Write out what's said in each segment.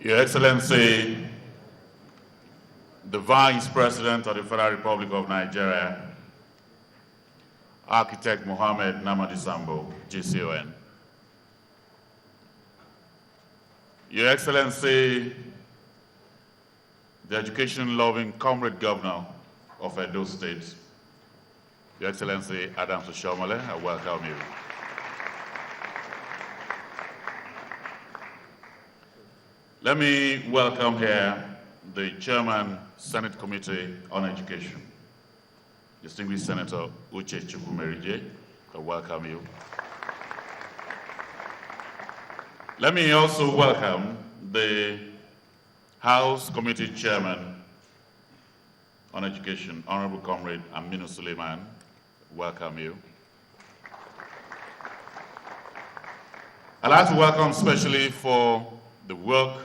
Your Excellency, the Vice President of the Federal Republic of Nigeria, Architect Mohammed Namadi Sambo, GCON. Your Excellency, the education-loving Comrade Governor of Edo State, Your Excellency Adams Oshiomhole, I welcome you. Let me welcome here the Chairman, Senate Committee on Education, distinguished Senator Uche Chukwumerije. I welcome you. Let me also welcome the House Committee Chairman on Education, Honorable Comrade Aminu Suleiman. Welcome you. I'd like to welcome especially for the work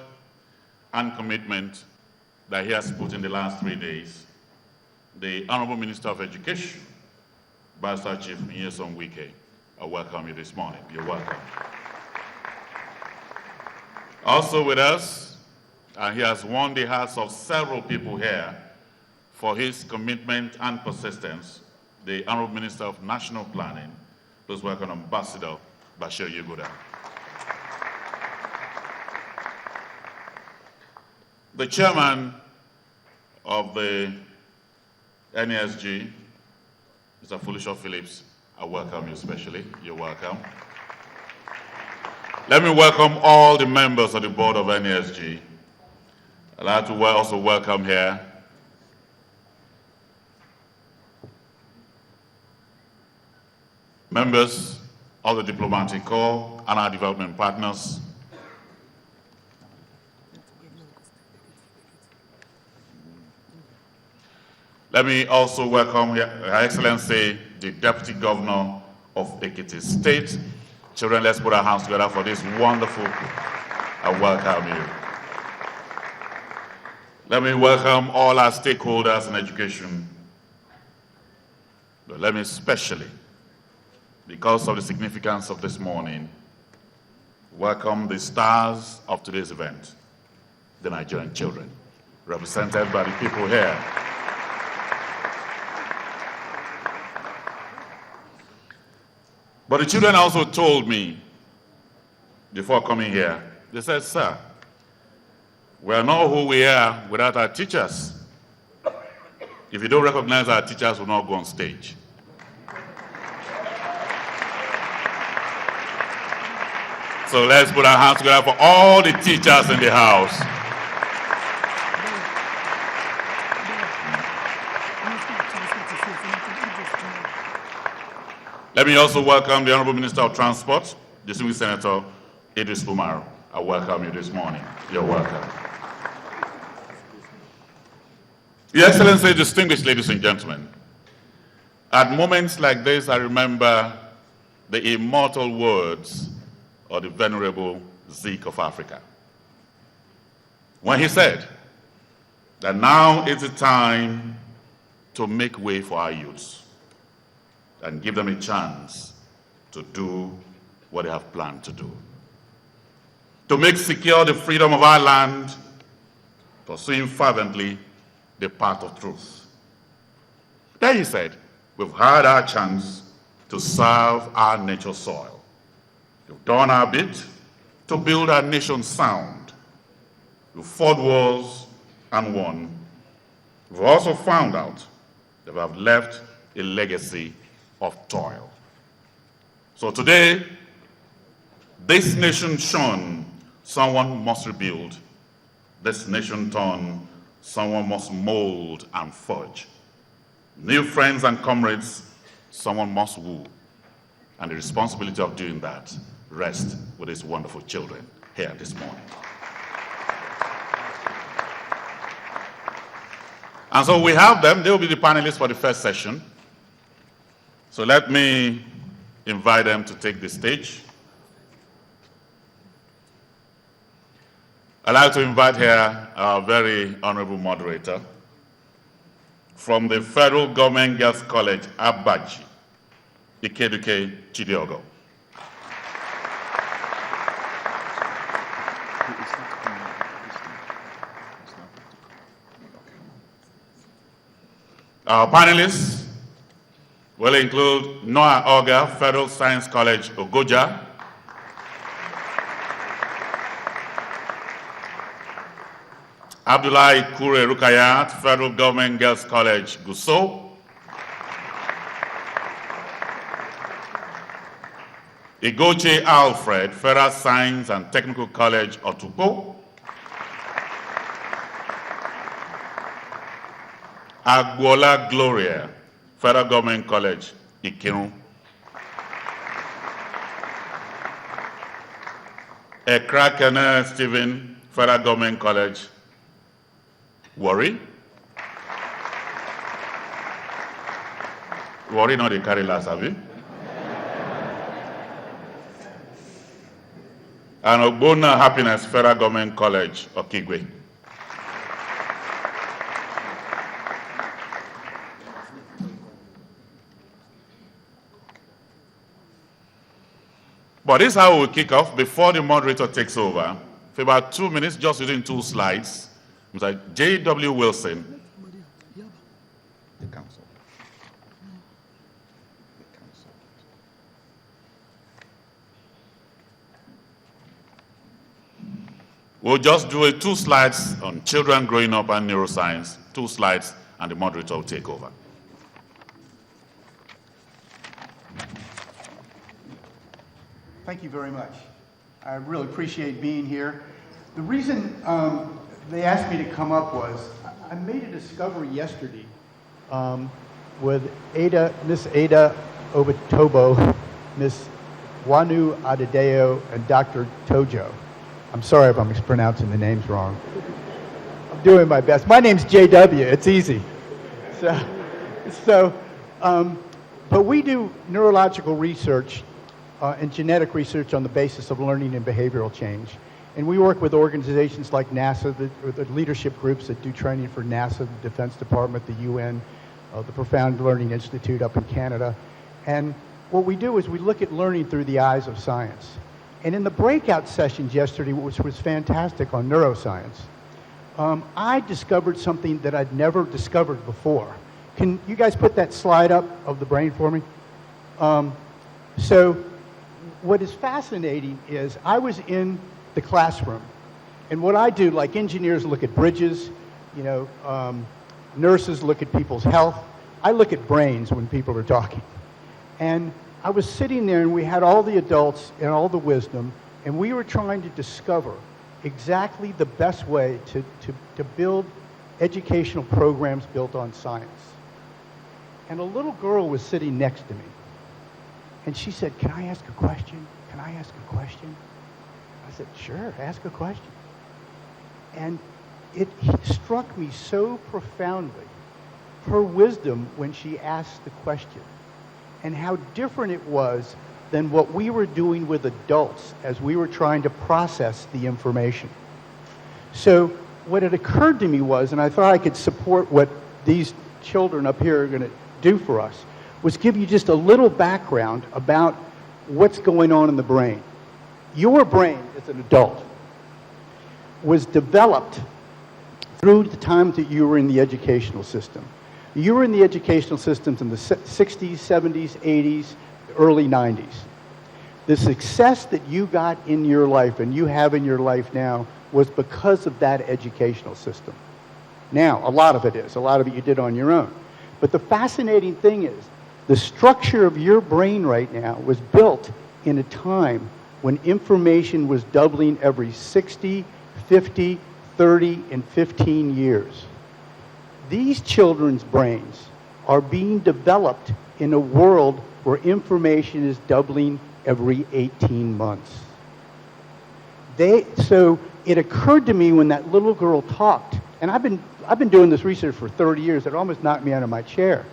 and commitment that he has put in the last 3 days, the Honorable Minister of Education, Barrister Chief Nyesom Wike. I welcome you this morning. You're welcome. Also with us, and he has won the hearts of several people here for his commitment and persistence, the Honorable Minister of National Planning. Please welcome Ambassador Bashir Yeguda. The Chairman of the NESG, Mr. Felicia Phillips, I welcome you especially. You're welcome. Let me welcome all the members of the board of NESG. I'd like to also welcome here members of the diplomatic corps and our development partners. Let me also welcome Her Excellency, the Deputy Governor of Ekiti State. Children, let's put our hands together for this wonderful. I welcome you. Let me welcome all our stakeholders in education. But let me especially, because of the significance of this morning, welcome the stars of today's event, the Nigerian children, represented by the people here. But the children also told me before coming here, they said, sir, we are not who we are without our teachers. If you don't recognize our teachers, we'll not go on stage. So let's put our hands together for all the teachers in the house. Let me also welcome the Honorable Minister of Transport, distinguished Senator Idris Umaru. I welcome you this morning. You're welcome. Your Excellency, distinguished ladies and gentlemen, at moments like this, I remember the immortal words of the Venerable Zeke of Africa, when he said that now is the time to make way for our youths and give them a chance to do what they have planned to do. To make secure the freedom of our land, pursuing fervently the path of truth. Then he said, we've had our chance to serve our nature soil. We've done our bit to build our nation sound. We've fought wars and won. We've also found out that we have left a legacy of toil. So today, this nation shone, someone must rebuild. This nation torn, someone must mold and forge. New friends and comrades, someone must woo. And the responsibility of doing that rests with these wonderful children here this morning. And so we have them. They will be the panelists for the first session. So let me invite them to take the stage. I'd like to invite here our very honorable moderator from the Federal Government Girls College, Abaji, Ikeduke Chidiogo. Our panelists will include Noah Oga, Federal Science College, Ogoja; Abdullahi Kure Rukayat, Federal Government Girls College, Gusau; Igoche Alfred, Federal Science and Technical College, Otukpo; Agbola Gloria, Federal Government College, Ikirun; Ekrakene Stephen, Federal Government College, Warri. Warri not the carry last, have you? And Ogbonna Happiness, Federal Government College, Okigwe. But this is how we'll kick off before the moderator takes over. For about 2 minutes, just using 2 slides. Mr. J.W. Wilson. The council. We'll just do 2 slides on children growing up and neuroscience, 2 slides, and the moderator will take over. Thank you very much. I really appreciate being here. The reason they asked me to come up was I made a discovery yesterday with Miss Ada Obitobo, Miss Wanu Adedeo, and Dr. Tojo. I'm sorry if I'm mispronouncing the names wrong. I'm doing my best. My name's JW. It's easy. But we do neurological research and genetic research on the basis of learning and behavioral change. And we work with organizations like NASA, the leadership groups that do training for NASA, the Defense Department, the UN, the Profound Learning Institute up in Canada. And what we do is we look at learning through the eyes of science. And in the breakout sessions yesterday, which was fantastic on neuroscience, I discovered something that I'd never discovered before. Can you guys put that slide up of the brain for me? So what is fascinating is I was in the classroom, and what I do, like engineers look at bridges, nurses look at people's health. I look at brains when people are talking. And I was sitting there, and we had all the adults and all the wisdom, and we were trying to discover exactly the best way to build educational programs built on science. And a little girl was sitting next to me, and she said, "Can I ask a question? Can I ask a question?" I said, "Sure, ask a question." And it struck me so profoundly, her wisdom when she asked the question, and how different it was than what we were doing with adults as we were trying to process the information. So what had occurred to me was, and I thought I could support what these children up here are going to do for us, was give you just a little background about what's going on in the brain. Your brain as an adult was developed through the time that you were in the educational system. You were in the educational systems in the 60s, 70s, 80s, early 90s. The success that you got in your life and you have in your life now was because of that educational system. Now, a lot of it is. A lot of it you did on your own. But the fascinating thing is, the structure of your brain right now was built in a time when information was doubling every 60, 50, 30, and 15 years. These children's brains are being developed in a world where information is doubling every 18 months. So it occurred to me when that little girl talked, and I've been doing this research for 30 years, it almost knocked me out of my chair,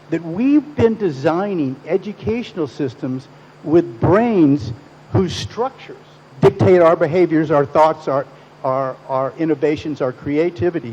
that we've been designing educational systems with brains whose structures dictate our behaviors, our thoughts, our innovations, our creativity.